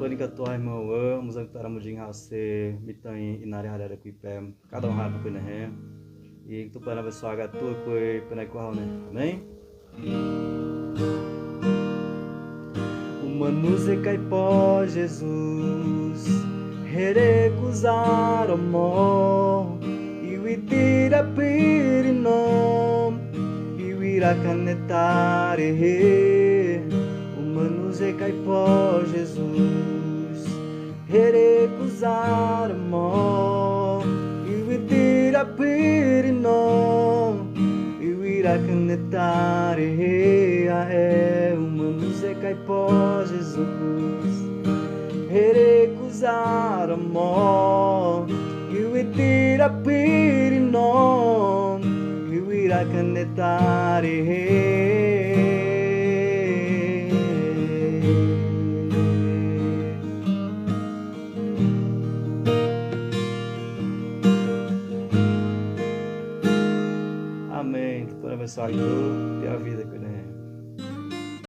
Pânica tua irmã, musantara mudin hause, mitan inari harara kuipem, cada rapa com né? E tu para ver só a tua coi para qual né? Amém? Uma música e pó Jesus, recusar o mó, e o itira pirinom, e o ira canetare. Uma música e pó Jesus, recusar o mó, e o itira pirinom, e o ira canetare. É uma música e pó Jesus, recusar o mó, e o itira pirinom, e o ira canetare. Amém. Que toda abençoe a vida, né?